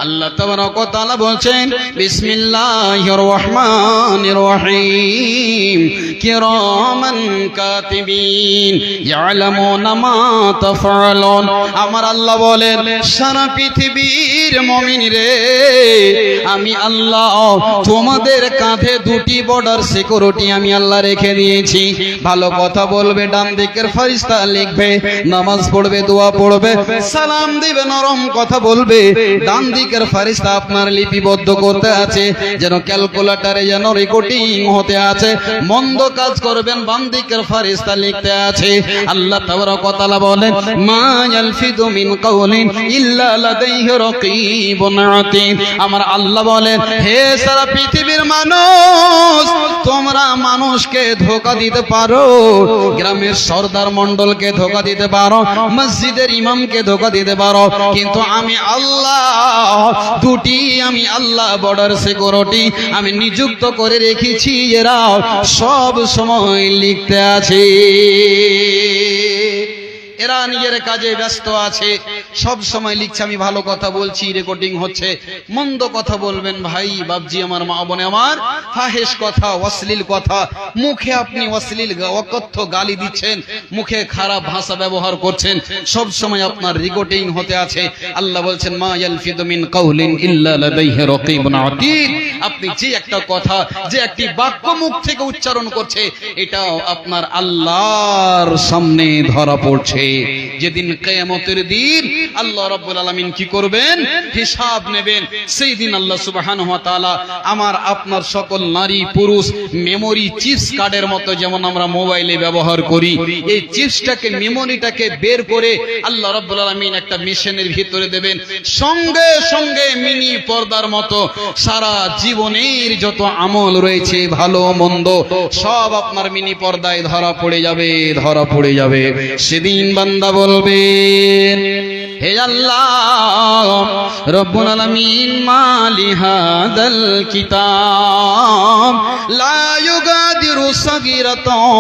আল্লাহ তাবারক ওয়া তাআলা বলছেন বিসমিল্লাহির রহমানির রহিম কিরামান কাতিবিন ইয়ালামুনা মা তাফআলুন। আমার আল্লাহ বলেন সারা পৃথিবীর মুমিন রে, আমি আল্লাহ তোমাদের কাঁধে দুটি বর্ডার সিকিউরিটি আমি আল্লাহ রেখে দিয়েছি। ভালো কথা বলবে ডান দিকের ফেরেশতা লিখবে, নামাজ পড়বে দোয়া পড়বে সালাম দিবে নরম কথা বলবে ডান দিকের ফেরেশতা আপনার লিপিবদ্ধ করতে আছে, যেন ক্যালকুলেটরে যেন রেকর্ডিং হতে আছে। মন্দ কাজ করবেন বাম দিকের ফেরেশতা লিখতে আছে। আল্লাহ তাবারক ওয়া তাআলা বলেন মা ইয়ালফিদু মিন কাওলিন ইল্লা লাদাইহি রাকীবুন আতীদ। আমার আল্লাহ বলেন হে সারা পৃথিবীর মানুষ, তোমরা মানুষকে ধোঁকা দিতে পারো, গ্রামের সরদার মণ্ডলকে ধোঁকা দিতে পারো, মসজিদের ইমামকে ধোঁকা দিতে পারো, কিন্তু আমি আল্লাহ দুটি আমি আল্লাহ বর্ডার সিকিউরিটি আমি নিযুক্ত করে রেখেছি, এরা সব সময় লিখতে আছে। এরা নিজের কাজে ব্যস্ত আছে, সব সময় লিখছে। আমি ভালো কথা বলছি, রেকর্ডিং হচ্ছে। মন্দ কথা বলবেন ভাই বাবজি আমার মা বোনে আমার, ফাহেশ কথা অশ্লীল কথা, মুখে আপনি অশ্লীল অকথ্য গালি দিচ্ছেন, মুখে খারাপ ভাষা ব্যবহার করছেন, সব সময় আপনার রেকর্ডিং হতে আছে। আল্লাহ বলছেন মা ইয়ালফিদু মিন কাওলিন ইল্লা লাদাইহি রাকীবুন আতীদ। আপনি যে একটা কথা যে একটি বাক্য মুখ থেকে উচ্চারণ করছে, এটাও আপনার আল্লাহর সামনে ধরা পড়ছে। যেদিন কিয়ামতের দিন আল্লাহ রাব্বুল আলামিন কি করবেন, হিসাব নেবেন। সেই দিন আল্লাহ সুবহানাহু ওয়া তাআলা আমার আপনার সকল নারী পুরুষ মেমোরি চিপস কার্ডের মতো যেমন আমরা মোবাইলে ব্যবহার করি, এই চিপসটাকে মেমোরিটাকে বের করে আল্লাহ রাব্বুল আলামিন একটা মেশিনের ভিতরে দেবেন। সঙ্গে সঙ্গে মিনি পর্দার মতো সারা জীবনের যত আমল রয়েছে ভালো মন্দ সব আপনার মিনি পর্দায় ধরা পড়ে যাবে, ধরা পড়ে যাবে। সেদিন বান্দা বলবেন হে আল্লাহ রব্বুল আলামিন মালি হাদাল কিতাব লা ইউগাদিরু সাগীরাতাও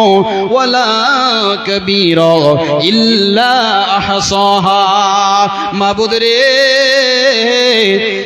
ওয়ালা কাবীরা ইল্লা আহসাহা। মাবুদ রে,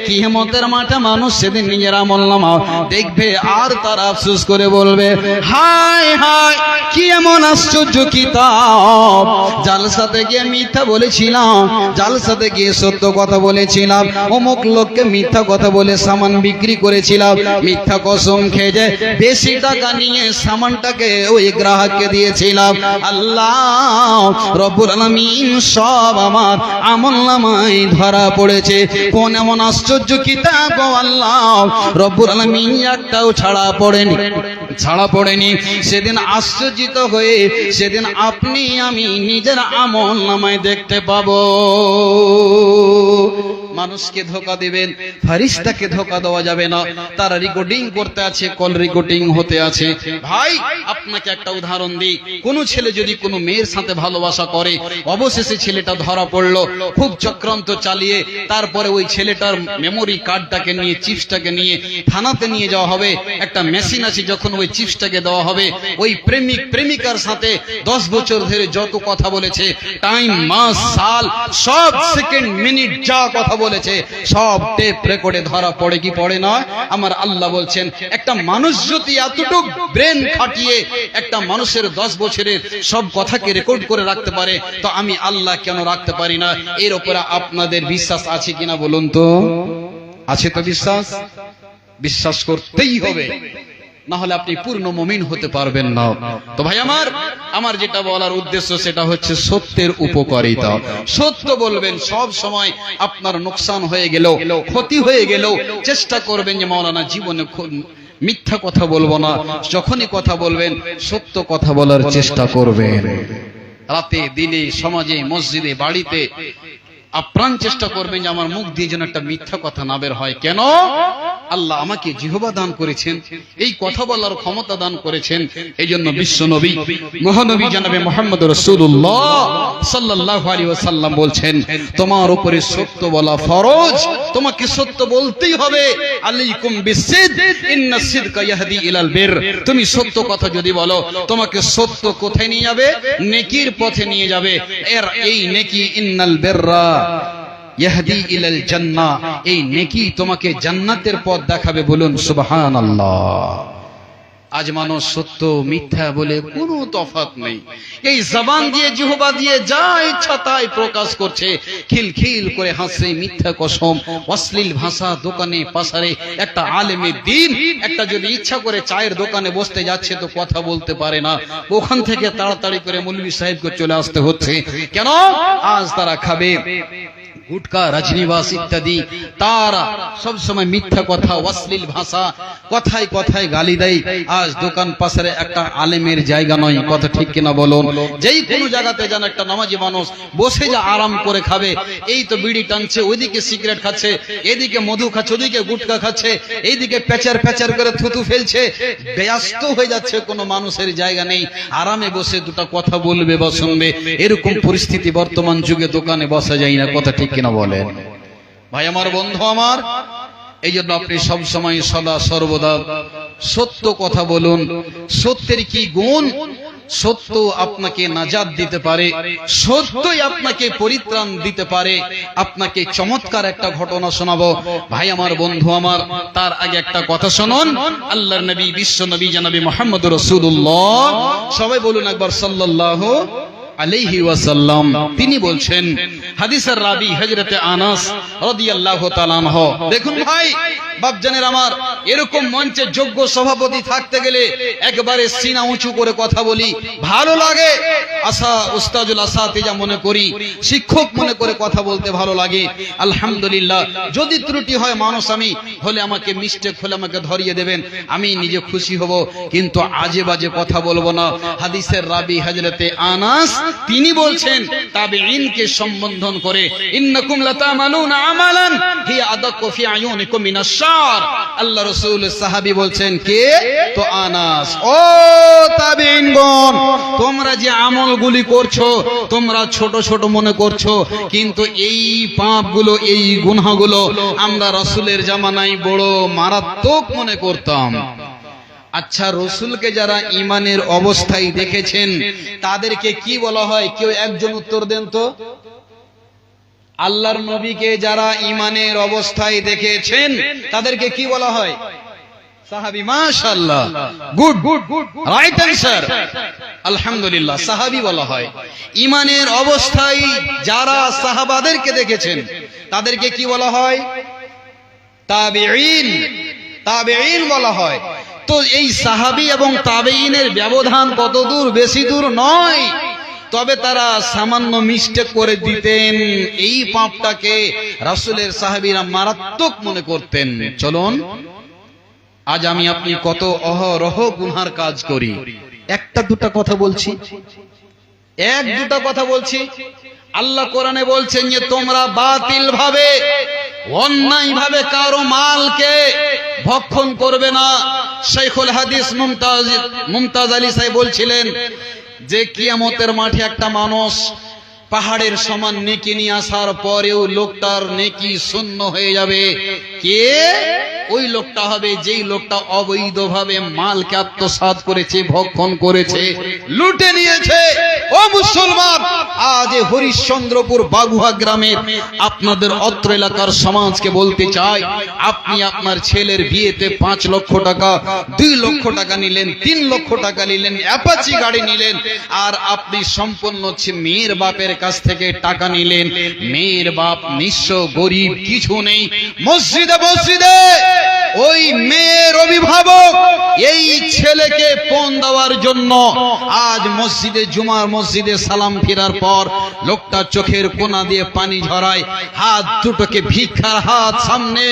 কিয়ামতের মাঠে মানুষ সেদিন নিজের আমলনামা দেখবে আর তারা আফসোস করে বলবে হায় হায় কি এমন আশ্চর্য কিতাব, জালসাতে গিয়ে মিথ্যা বলেছিলাম, জালসাতে গিয়ে সত্য কথা বলেছিলাম, অমুক লোককে মিথ্যা কথা বলে সামান বিক্রি করেছিলাম, মিথ্যা কসম খেয়ে যে বেশি টাকা নিয়ে সামানটাকে ওই গ্রাহককে দিয়েছিলাম। আল্লাহ রব্বুল আলামিন সব আমার আমলনামায় ধরা পড়েছে। কোন এমন আশ্চর্য কিতাব গো আল্লাহ রব্বুল আলামিন একটাও ছাড়া পড়েনি, ছাড়া পড়েনি। সেদিন আশ্চর্যিত হয়ে সেদিন আপনি আমি নিজের আমলনামায় দেখতে পাবো। মানুষকে ধোঁকা দিবেন, ফেরেশতাকে ধোঁকা দেওয়া যাবে না। তারা রেকর্ডিং করতে আছে, কল রেকর্ডিং হতে আছে। ভাই আপনাকে একটা উদাহরণ দিই, কোন ছেলে যদি কোনো মেয়ের সাথে ভালোবাসা করে, অবশেষে ছেলেটা ধরা পড়লো, খুব চক্রান্ত চালিয়ে তারপরে ওই ছেলেটার মেমোরি কার্ডটাকে নিয়ে চিপসটাকে নিয়ে থানাতে নিয়ে যাওয়া হবে। একটা মেশিন আছে, যখন ওই চিপসটাকে দেওয়া হবে, ওই প্রেমিক প্রেমিকার সাথে 10 বছর ধরে যত কথা বলেছে, টাইম মাস সাল সব সেকেন্ড মিনিট যা কথা বলেছে সব টেপ রেকর্ডে ধরা পড়ে কি পড়ে না? আমার আল্লাহ বলছেন একটা মানুষ যদি এতটুকু ব্রেন খাটিয়ে একটা মানুষের 10 বছরের সব কথাকে রেকর্ড করে রাখতে পারে, তো আমি আল্লাহ কেন রাখতে পারি না? এর উপরে আপনাদের বিশ্বাস আছে কিনা বলুন তো? আছে তো বিশ্বাস? বিশ্বাস করতেই হবে, না হলে আপনি পূর্ণ মুমিন হতে পারবেন না। তো ভাই আমার যেটা বলার উদ্দেশ্য সেটা হচ্ছে সত্যের উপকারিতা। সত্য বলবেন, সব সময় আপনার নোকসান হয়ে গেল, ক্ষতি হয়ে গেল, চেষ্টা করবেন যে মাওলানা জীবনে মিথ্যা কথা বলবো না। যখনই কথা বলবেন সত্য কথা বলার চেষ্টা করবেন। রাতে দিনে সমাজে মসজিদে বাড়িতে আপ্রাণ চেষ্টা করবেন যে আমার মুখ দিয়ে যেন একটা মিথ্যা কথা না বের হয়। কেন? আল্লাহ আমাকে জিহ্বা দান করেছেন, এই কথা বলার ক্ষমতা দান করেছেন। এই জন্য বিশ্ব নবী মহানবী জনাবে মুহাম্মদ রাসূলুল্লাহ সাল্লাল্লাহু আলাইহি ওয়াসাল্লাম বলছেন তোমার উপরে সত্য বলা ফরজ, তোমাকে সত্য বলতেই হবে। আলাইকুম বিসিদ ইন্নাস সিদকা ইয়াহদি ইলাল বির। তুমি সত্য কথা যদি বলো, তোমাকে সত্য কোথায় নিয়ে যাবে? নেকির পথে নিয়ে যাবে। এর এই নেকি ইন্নাল বিররা ইয়াহদি ইলাল জান্নাহ, এই নেকি তোমাকে জান্নাতের পথ দেখাবে, বলুন সুবহানাল্লাহ। আজ মানুষ সত্য মিথ্যা বলে কোনো তফাৎ নেই, এই জবান দিয়ে জিহ্বা দিয়ে যা ইচ্ছা তাই প্রকাশ করছে, খিলখিল করে হাসছে, মিথ্যা কসম, অশ্লীল ভাষা দোকানে পাসারে। একটা আলেমে দ্বীন একটা যদি ইচ্ছা করে চায়ের দোকানে বসতে যাচ্ছে তো কথা বলতে পারে না, ওখান থেকে তাড়াতাড়ি করে মৌলভী সাহেবকে চলে আসতে হচ্ছে। কেন? আজ তারা খাবে গুটকা, রজনীবাস ইত্যাদি, তারা সব সময় মিথ্যা কথা, অশ্লীল ভাষা, কথায় কথায় গালি দেয়। আজ দোকান পাশে একটা আলেমের জায়গা নয়, কথা ঠিক কিনা বলুন? যেই কোনো জায়গাতে যেন একটা নামাজি মানুষ বসে যা আরাম করে খাবে, এই তো বিড়ি টানছে, ওইদিকে সিগারেট খাচ্ছে, এদিকে মধু খাচ্ছে, ওদিকে গুটকা খাচ্ছে, এইদিকে প্যাচার প্যাচার করে থুতু ফেলছে, ব্যস্ত হয়ে যাচ্ছে, কোনো মানুষের জায়গা নেই আরামে বসে দুটো কথা বলবে বা শুনবে। এরকম পরিস্থিতি বর্তমান যুগে, দোকানে বসা যায় না, কথা ঠিক কিনা বলেন? ভাই আমার, বন্ধু আমার, এই জন্য আপনি সব সময় সদা সর্বদা সত্য কথা বলুন। সত্যের কি গুণ? সত্য আপনাকে নাজাত দিতে পারে, সত্যই আপনাকে পরিত্রাণ দিতে পারে। আপনাকে চমৎকার একটা ঘটনা শোনাবো ভাই আমার, বন্ধু আমার। তার আগে একটা কথা শুনুন। আল্লাহর নবী, বিশ্ব নবী জনাবে মুহাম্মদ রাসূলুল্লাহ, সবাই বলুন একবার সাল্লাল্লাহু আলাইহি ওয়াসাল্লাম, তিনি বলছেন, হাদিসের রাবি হযরতে আনাস রাদিয়াল্লাহু তাআলা আনহু। দেখুন ভাই বাপজানের আমার, এরকম মঞ্চে যোগ্য সভাপতি থাকতে গেলে একবারে সিনা উঁচু করে কথা বলি, ভালো লাগে। উস্তাজুল আসাতিজা মনে করি, শিক্ষক মনে করে কথা বলতে ভালো লাগে। আলহামদুলিল্লাহ, যদি ত্রুটি হয় মানুষ আমি হলে, আমাকে মিস্টেক হলে আমাকে ধরিয়ে দেবেন, আমি নিজে খুশি হব, কিন্তু আজে বাজে কথা বলবো না। হাদিসের রাবি হযরতে আনাস, তিনি বলছেন তাবেঈনকে সম্বোধন করে, ইন্নাকুম লাতামালুনা আমালান হিয়া আদাক্কু ফি আয়ুনিকুম মিনাশ শার। আল্লাহ রাসূল সাহাবী বলছেন, কে? তো আনাস। ও তাবেঈনগণ, তোমরা যে আমলগুলি করছো তোমরা ছোট ছোট মনে করছো, কিন্তু এই পাপগুলো, এই গুনাহগুলো আমরা রাসূলের জামানায় বড় মারাত্মক মনে করতাম। আচ্ছা, রসুলকে যারা ইমানের অবস্থায় দেখেছেন তাদেরকে কি বলা হয়? কেউ একজন উত্তর দেন তো। আল্লাহর নবীকে যারা ইমানের অবস্থায় দেখেছেন তাদেরকে কি বলা হয়? সাহাবী। মাশাআল্লাহ, good good good, right answer. আলহামদুলিল্লাহ, সাহাবী বলা হয়। ইমানের অবস্থায় যারা সাহাবাদেরকে দেখেছেন তাদেরকে কি বলা হয়? তাবেঈন। তাবেঈন বলা হয়। তো এই সাহাবী এবং তাবেঈনের ব্যবধান কত দূর? বেশি দূর নয়, তবে তারা সামান্য মিস্টেক করে দিতেন, এই পাপটাকে রাসূলের সাহাবীরা মারাত্মক মনে করতেন। চলুন, আজ আমি আপনি কত অহরহ গুনার কাজ করি, একটা দুটা কথা বলছি, এক দুটা কথা বলছি। আল্লাহ কোরআনে বলছেন যে তোমরা বাতিল ভাবে, অন্যায় ভাবে কারো মালকে ভক্ষণ করবে না। শাইখুল হাদিস মুমতাজ আলী সাহেব বলছিলেন যে কিয়ামতের মাঠে একটা মানুষ পাহাড়ের সমান নেকি নিয়ে আসার পরেও লোকটার নেকি শূন্য হয়ে যাবে। কে? ওই লোকটা হবে যেই লোকটা অবৈধভাবে মালকে আত্মসাৎ করেছে, ভক্ষণ করেছে, লুটে নিয়েছে। ও মুসলমান, আজ হরিশ্চন্দ্রপুর বাগুহা গ্রামের আপনাদের অত্র এলাকার সমাজকে বলতে চাই, আপনি আপনার ছেলের বিয়েতে 5 লক্ষ টাকা, 2 লক্ষ টাকা নিলেন, 3 লক্ষ টাকা নিলেন, অ্যাপাচি গাড়ি নিলেন, আর আপনি সম্পূর্ণ মেয়ের বাপের কাছ থেকে টাকা নিলেন। মেয়ের বাপ নিঃস্ব, গরিব, কিছু নেই। মসজিদে মসজিদে ওই মেয়ের অভিভাবক এই ছেলেকে পণ দেওয়ার জন্য আজ মসজিদে, জুমার মসজিদে সালাম ফেরার পর লোকটা চোখের কোনা দিয়ে পানি ঝরায়, হাত দুটোকে ভিক্ষার হাত সামনে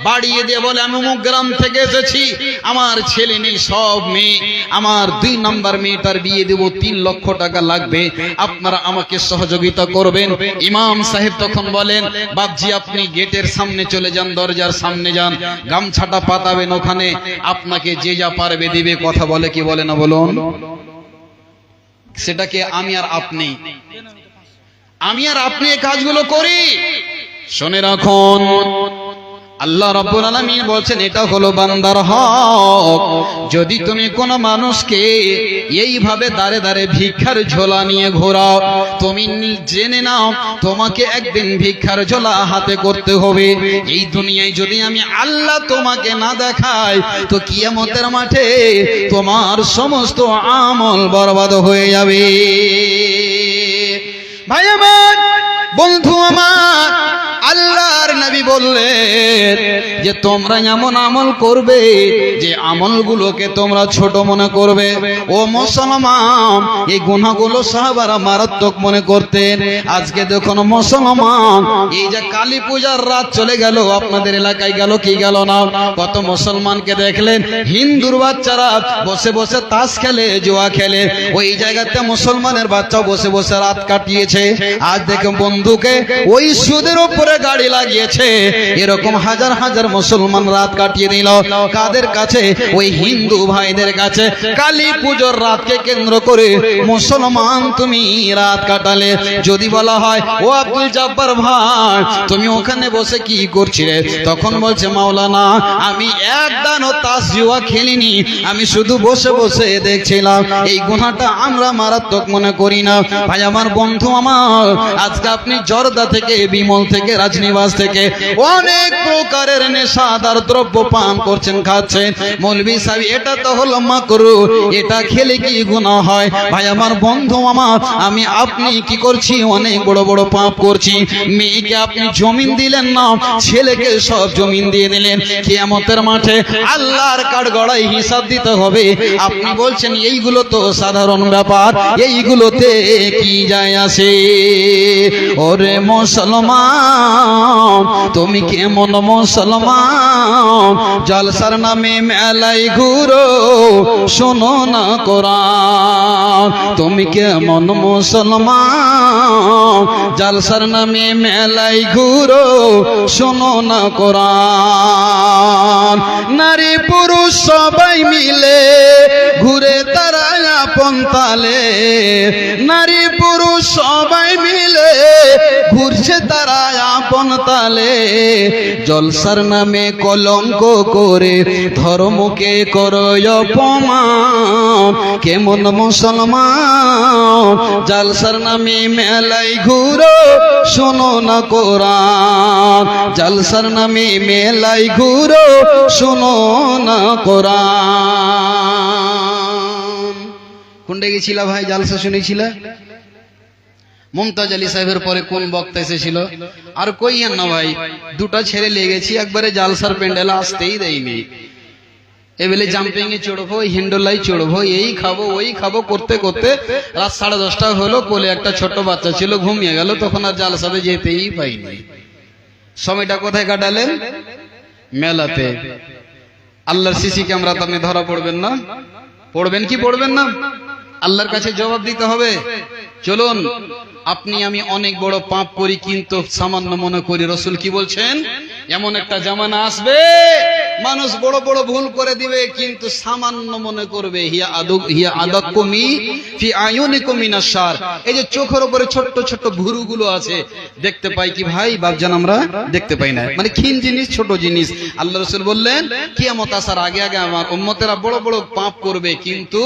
বাড়িয়ে দিয়ে বলে, আমি অমুক গ্রাম থেকে এসেছি, আমার ছেলে নেই, সব মেয়ে, আমার 2 নম্বর মেয়েটার বিয়ে দেব, 3 লক্ষ টাকা লাগবে, আপনারা আমাকে সহযোগিতা করবেন। ইমাম সাহেব তখন বলেন, বাপজি আপনি গেটের সামনে চলে যান, দরজার সামনে যান, গামছাটা পাতাবেন, ওখানে আপনাকে যে যা পারবে দিবে। কথা বলে কি বলে না বলুন? সেটাকে আমি আর আপনি এই কাজগুলো করি। শুনে রাখুন, আল্লাহ রাব্বুল আলামিন বলছেন এটা হলো বান্দার হক। যদি তুমি কোন মানুষকে এইভাবে দাঁড়ে দাঁড়ে ভিক্ষার ঝোলা নিয়ে ঘোরাও, তুমি জেনে নাও তোমাকে একদিন ভিক্ষার ঝোলা হাতে করতে হবে। এই দুনিয়ায় যদি আমি আল্লাহ তোমাকে না দেখাই, তো কিয়ামতের মাঠে তোমার সমস্ত আমল বরবাদ হয়ে যাবে। ভাই আমার, বন্ধু আমার, আল্লাহর নবী বললেন যে তোমরা এমন আমল করবে যে আমলগুলোকে তোমরা ছোট মনে করবে। ও মুসলমান, এই গুনাহগুলো সাহাবারা মারাত্মক মনে করতেন। আজকে দেখুন মুসলমান, এই যে কালী পূজার রাত চলে গেল, আপনাদের এলাকায় গেল কি গেল না? কত মুসলমানকে দেখলেন হিন্দুর বাচ্চারা বসে বসে তাস খেলে, জুয়া খেলে। ওই জায়গাতে মুসলমানের বাচ্চা বসে বসে রাত কাটিয়েছে। আজ দেখুন বন্ধুকে ওই সুদের উপরে গাড়ি লাগিয়েছে। এরকম হাজার হাজার মুসলমান রাত কাটিয়ে দিল কাদের কাছে? ওই হিন্দু ভাইদের কাছে। কালী পুজোর রাতকে কেন্দ্র করে মুসলমান তুমি রাত কাটালে। যদি বলা হয় ও আব্দুল জব্বার ভাই, তুমি ওখানে বসে কি করছিলে? তখন বলছে মাওলানা, আমি এক দানও তাস জুয়া খেলিনি, আমি শুধু বসে বসে দেখছিলাম। এই গুনাহটা আমরা মারাত্মক মনে করি না। ভাই আমার, বন্ধু আমার, আজকে আপনি জর্দা থেকে, বিমল থেকে, রাজনিবাস থেকে অনেক প্রকারের নেশাদার দ্রব্য পান করছেন, খাচ্ছেন। মৌলভী সাহেব, এটা তো হলো মাকরু, এটা খেলে কি গুনাহ হয়? ভাই আমার, বন্ধু আমার, আমি আপনি কি করছি? অনেক বড় বড় পাপ করছি। মেয়েকে আপনি জমিন দিলেন না, ছেলেকে সব জমিন দিয়ে দিলেন। কিয়ামতের মাঠে আল্লাহর কাঠগড়ায় হিসাব দিতে হবে। আপনি বলছেন এইগুলো তো সাধারণ ব্যাপার, এইগুলোতে কি যায় আসে? ওরে মুসলমান, তুমি কেমন মুসলমান? জলসার নামে মেলাই ঘুরো, শোনো না কোরআন। তুমি কেমন মুসলমান? জলসার নামে মেলাই ঘুরো, শোনো না কোরআন। নারী পুরুষ সবাই মিলে ঘুরে তারা আপন তালে। নারী পুরুষ সবাই মিলে ঘুরছে তারা আপন তালে। জলসার নামে কলঙ্ক করে ধর্মকে করো অপমান। কেমন মুসলমান? জলসার নামে মেলাই ঘুরো, শোনো না কোরআন। জলসার নামে মেলাই ঘুরো, শোনো না কোরআন। কোনটা গেছিলা ভাই? জালসা শুনেছিলা? মুমতাজ আলী সাহেবের পরে কোন বক্তা এসেছিল? আর কইয়েন না ভাই, দুটা ছেড়ে লেগেছি, একবারে জালসার প্যান্ডেলে আসতেই দেয়নি। এবেলে জাম্পিং এ চড়বো, হিন্ডোলাই চড়বো, এই খাবো ওই খাবো করতে করতে রাত 10:30 হলো। কোলে একটা ছোট বাচ্চা ছিল, ঘুমিয়ে গেল। তখন আর জালসাতে যেতেই পাইনি। সময়টা কোথায় কাটালেন? মেলাতে। আল্লাহর সিসি ক্যামেরাতে আপনি ধরা পড়বেন না? পড়বেন কি পড়বেন না? আল্লাহর কাছে জবাব দিতে হবে। চলুন, আপনি আমি অনেক বড় পাপ করি, কিন্তু সামান্য মনে করি। রাসূল কি বলছেন? এমন একটা জামানা আসবে, মানুষ বড় বড় ভুল করে দিবে, কিন্তু সামান্য মনে করবে। হিয়া আদাকুমি ফি আয়ুনিকুম মিনাশ শার। এই যে চোখের উপরে ছোট ছোট ভুরুগুলো আছে, দেখতে পাই কি ভাই বাপজান? আমরা দেখতে পাই না। মানে ক্ষীণ জিনিস, ছোট জিনিস। আল্লাহ রাসূল বললেন কিয়ামত আসার আগে আগে আমার উম্মতেরা বড় বড় পাপ করবে, কিন্তু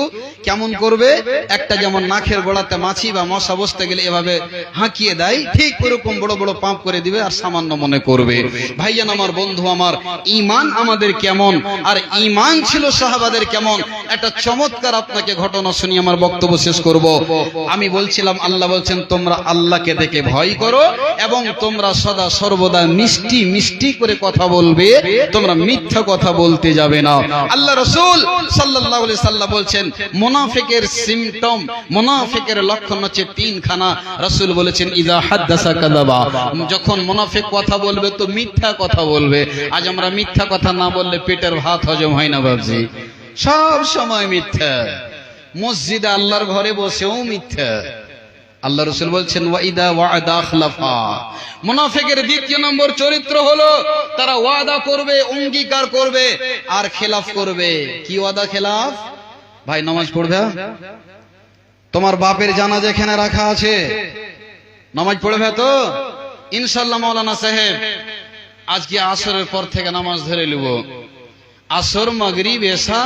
কেমন করবে? একটা যেমন নাকের গোড়াতে মাছি বা মশা বসতে গেলে এভাবে হাঁকিয়ে দেয়, ঠিক ওরকম বড় বড় পাপ করে দিবে আর সামান্য মনে করবে। ভাইজান আমার, বন্ধু আমার, ঈমান আমাদের কেমন আর ঈমান ছিল সাহাবাদের কেমন, একটা চমৎকার আপনাকে ঘটনা শুনিয়ে আমার বক্তব্য শেষ করব। আমি বলছিলাম, আল্লাহ বলছেন তোমরা আল্লাহকে দেখে ভয় করো এবং তোমরা সদা সর্বদা মিষ্টি মিষ্টি করে কথা বলবে, তোমরা মিথ্যা কথা বলতে যাবে না। আল্লাহ রাসূল সাল্লাল্লাহু আলাইহি সাল্লাম বলছেন মুনাফিকের সিম্পটম, মুনাফিকের লক্ষণ হচ্ছে 3খানা। রাসূল বলেছেন ইযা হাদাসা কাযাবা, যখন মুনাফিক কথা বলবে তো মিথ্যা কথা বলবে। আজ আমরা মিথ্যা কথা না বললে পেটের ভাত হজম হয় না বাবজি, সব সময় মিথ্যা। মসজিদে আল্লাহর ঘরে বসেও মিথ্যা। আল্লাহ রাসূল বলছেন ওয়াইদা ওয়াদা খলাফা, মুনাফিকের দ্বিতীয় নম্বর চরিত্র হলো তারা ওয়াদা করবে, অঙ্গীকার করবে আর খেলাফ করবে। কি ওয়াদা খেলাফ? ভাই নামাজ পড়বে? তোমার বাপের জানাজা এখানে রাখা আছে, নামাজ পড়বে তো ইনশাআল্লাহ? মাওলানা সাহেব আজকে আসরের পর থেকে নামাজ ধরে নেব। আসর, মাগরিব, এশা,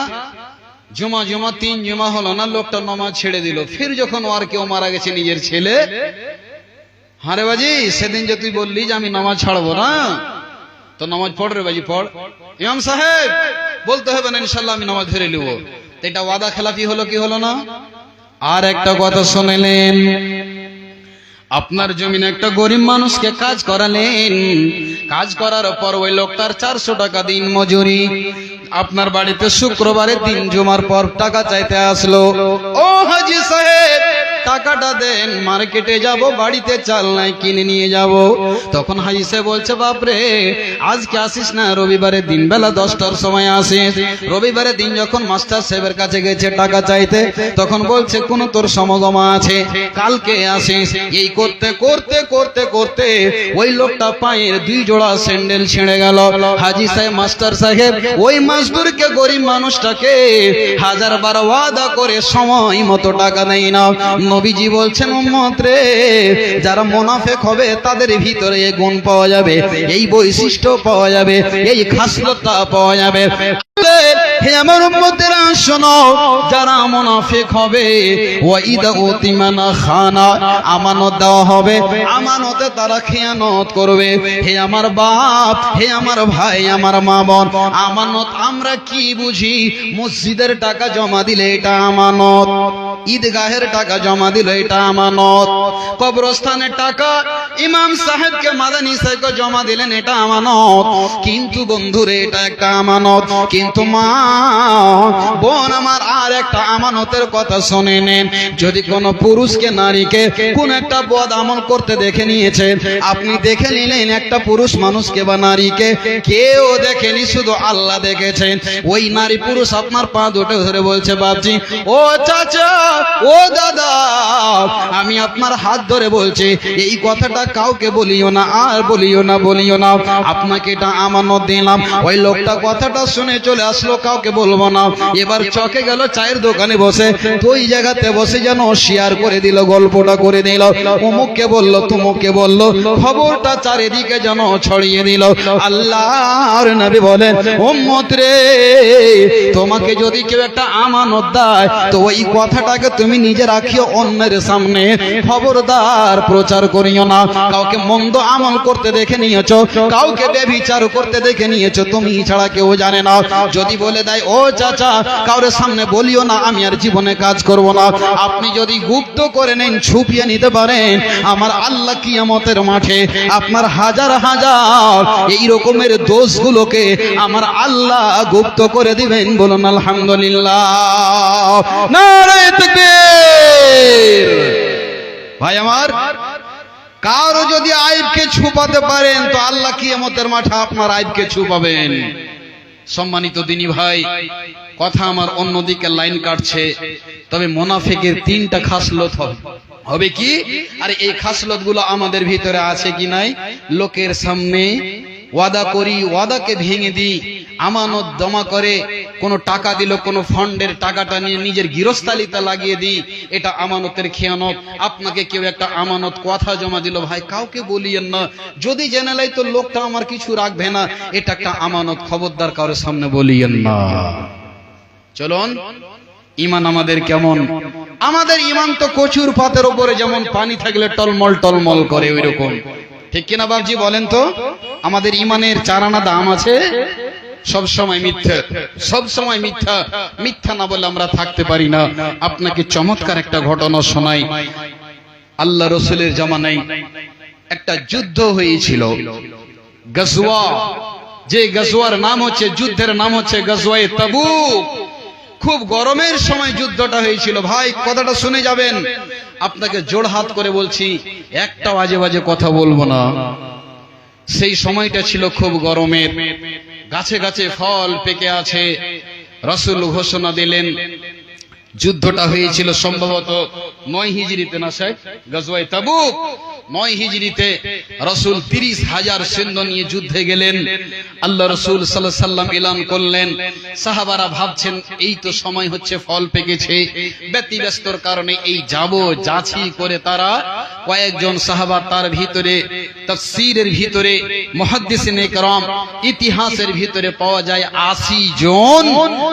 জুমা, জুমা 3 জুমা হলো না, লোকটা নামাজ ছেড়ে দিল। ফির যখন আর কেউ মারা গেছে নিজের ছেলে, হারে বাজি সেদিন যে তুই বললি যে আমি নামাজ ছাড়বো না, তো নামাজ পড় রে বাজি পড়। ইমাম সাহেব বলতে হবে না ইনশাল্লাহ আমি নামাজ ধরে নেব। এটা ওয়াদা খেলাফি হলো কি হলো না? আর একটা কথা শুনলেন, আপনার জমিনে একটা গরিব মানুষকে কাজ করালেন, কাজ করার পর ওই লোকটার 400 টাকা দিন মজুরি। আপনার বাড়িতে শুক্রবারে 3 জুমার পর টাকা চাইতে আসলো, ও হাজি সাহেব টাকাটা দেন, মার্কেটে যাব, বাড়িতে চাল নাই কিনে নিয়ে যাব। তখন হাজি সাহেব বলছে, বাপরে আজকে আসিস না, রবিবারের দিন বেলা 10টার সময় আসিস। রবিবারের দিন যখন মাস্টার সাহেবের কাছে গেছে টাকা চাইতে, তখন বলছে কোন তোর সমাগমা আছে, কালকে আসিস। এই করতে করতে করতে করতে ওই লোকটা পায়ের 2 জোড়া স্যান্ডেল ছিঁড়ে গেল। হাজি সাহেব মাস্টার সাহেব ওই মজদুরকে, গরিব মানুষটাকে 1000 বার ওয়াদা করে সময় মতো টাকা দেয় না। নবীজি বলছেন, উম্মত রে, যারা মুনাফিক হবে তাদের ভিতরে এই গুণ পাওয়া যাবে, এই বৈশিষ্ট্য পাওয়া যাবে, এই খাসলতটা পাওয়া যাবে। হে আমার উম্মতেরা শোনো, যারা মুনাফিক হবে, ওয়াইদা উতিমানা খানা, আমানত দেওয়া হবে, আমানতে তারা খেয়ানত করবে। হে আমার বাপ, হে আমার ভাই, আমার মা বোন, আমানত আমরা কি বুঝি? মসজিদের টাকা জমা দিলে এটা আমানত, ঈদগাহের টাকা জমা দিলে এটা আমানত, কবরস্থানের টাকা ইমাম সাহেবকে, মাদানী সাহেবকে জমা দিলেন এটা আমানত। কিন্তু বন্ধুরে এটা একটা আমানত। কিন্তু মা বোন আমার, আর একটা আমানতের কথা শুনে নেন। যদি কোনো পুরুষকে, নারীকে কোন একটা বদ আমল করতে দেখে নিয়েছেন, আপনি দেখে নিলেন একটা পুরুষ মানুষকে বা নারীকে, কেউ দেখেনি, শুধু আল্লাহ দেখেছেন। ওই নারী পুরুষ আপনার পা দুটো ধরে বলছে, বাপজি, ও চাচা, ও দাদা, আমি আপনার হাত ধরে বলছি, এই কথাটা কাউকে বলিও না, আর বলিও না, বলিও না, আপনাকে এটা আমানত দিলাম। ওই লোকটা কথাটা শুনে চলে আসলো, কাউকে বলবো না। এবার চকে গেল চায়ের দোকানে বসে, তো ওই জায়গাতে বসে যেন শেয়ার করে দিল, গল্পটা করে দিল, অমুককে বললো, তুমুককে বললো, খবরটা চারিদিকে যেন ছড়িয়ে দিল। আল্লাহর নবী বলেন, উম্মত রে, তোমাকে যদি কেউ একটা আমানত দেয়, তো ওই কথাটাকে তুমি নিজে রাখিও, অন্যের সামনে খবরদার প্রচার করিও না। কাউকে মন্দ আমল করতে দেখে নিয়েছো, কাউকে ব্যভিচার করতে দেখে নিয়েছো, তুমি ছাড়া কেউ জানে না। যদি বলে দেয়, ও চাচা, কাউরের সামনে বলিও না, আমি আর জীবনে কাজ করব না, আপনি যদি গুপ্ত করে নেন, ছুপিয়ে নিতে পারেন, আমার আল্লাহ কিয়ামতের মাঠে আপনার হাজার হাজার এই রকমের দোষগুলোকে আমার আল্লাহ গুপ্ত করে দিবেন। বলুন আলহামদুলিল্লাহ, নারায়ে তাকবীর। ভাই আমার, কারো যদি আইবকে ছুপাতে পারেন, তো আল্লাহ কিয়ামতের মাঠে আপনার আইবকে ছুপাবেন। সম্মানিত দিনী ভাই, কথা আমার অন্যদিকে লাইন কাটছে, তবে মুনাফিকের 3টা খাসলত হবে কি? আর এই খাসলত গুলো আমাদের ভিতরে আছে কি নাই? লোকের সামনে ওয়াদা করি, ওয়াদাকে ভেঙে দিই, আমানত জমা করে কোনো টাকা দিল, কোনো ফান্ডের টাকাটা নিয়ে নিজের গৃহস্থালিতে লাগিয়ে দিই, এটা আমানতের খেয়ানত। আপনাকে কেউ একটা আমানত কথা জমা দিল, ভাই কাউকে বলিয়েন না, যদি জেনে লাই তো লোকটা আমার কিছু রাখবে না, এটা একটা আমানত, খবরদার কারোর সামনে বলিয়েন না। চলুন, ঈমান আমাদের কেমন? আমাদের ঈমান তো কচুর পাতের উপরে যেমন পানি থাকলে টলমল টলমল করে, ওই রকম, ঠিক কিনা বাবজি বলেন তো? আমাদের ঈমানের 4 আনা দাম আছে। সব সময় মিথ্যা, সব সময় মিথ্যা, মিথ্যা না বলে আমরা থাকতে পারি না। আপনাকে চমৎকার একটা ঘটনা শোনাই। আল্লাহ রাসূলের জামানায় একটা যুদ্ধ হয়েছিল, গজওয়া। যে গজওয়ার নাম হচ্ছে, যুদ্ধের নাম হচ্ছে গজওয়ায়ে তাবুক। খুব গরমের সময় যুদ্ধটা হয়েছিল। ভাই কথাটা শুনে যাবেন, আপনাকে জোড়হাত করে বলছি, একটা বাজে বাজে কথা বলবো না। সেই সময়টা ছিল খুব গরমের, গাছে গাছে ফল পেকে আছে। রাসূল ঘোষণা দিলেন, যুদ্ধটা হয়েছিল সম্ভবত 9 হিজরিতে, না সাহেব, গজওয়ায়ে তাবুক। 9 হিজরিতে রাসূল 30,000 সৈন্য নিয়ে যুদ্ধে গেলেন। আল্লাহ রাসূল সাল্লাল্লাহু আলাইহি সাল্লাম এলান করলেন, সাহাবারা ভাবছেন এই তো সময় হচ্ছে, ফল পেকেছে, ব্যতিব্যস্তর কারণে এই যাচ্ছি করে তারা কয়েকজন সাহাবা, তার ভিতরে তাফসীরের ভিতরে মুহাদ্দিসিনে কেরাম ইতিহাসের ভিতরে পাওয়া যায় 80 জন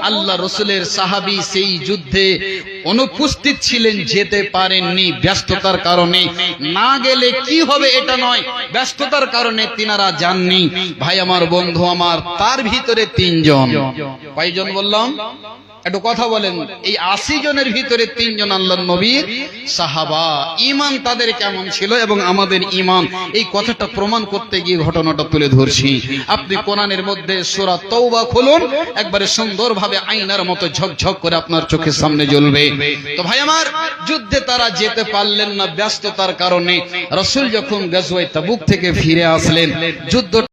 আল্লাহ রাসূলের সাহাবী সেই যুদ্ধে অনুপস্থিত ছিলেন, যেতে পারেননি ব্যস্ততার কারণে। না গেলে কি হবে এটা নয়, ব্যস্ততার কারণে তিনারা যাননি। ভাই আমার, বন্ধু আমার, তার ভিতরে 3 জন। কয়জন বললাম? একটু কথা বলেন। এই 80 জনের ভিতরে 3 জন আল্লাহর নবীর সাহাবা। ঈমান তাদের কেমন ছিল এবং আমাদের ঈমান, এই কথাটা প্রমাণ করতে গিয়ে ঘটনাটা তুলে ধরছি। আপনি কোরআনের মধ্যে সূরা তাওবা খুলুন, একবারে সুন্দরভাবে আয়নার মতো ঝকঝক করে আপনার চোখের সামনে জ্বলবে। তো ভাই আমার, যুদ্ধে তারা যেতে পারলেন না ব্যস্ততার কারণে। রাসূল যখন গাজওয়ায়ে তাবুক থেকে ফিরে আসলেন, যুদ্ধ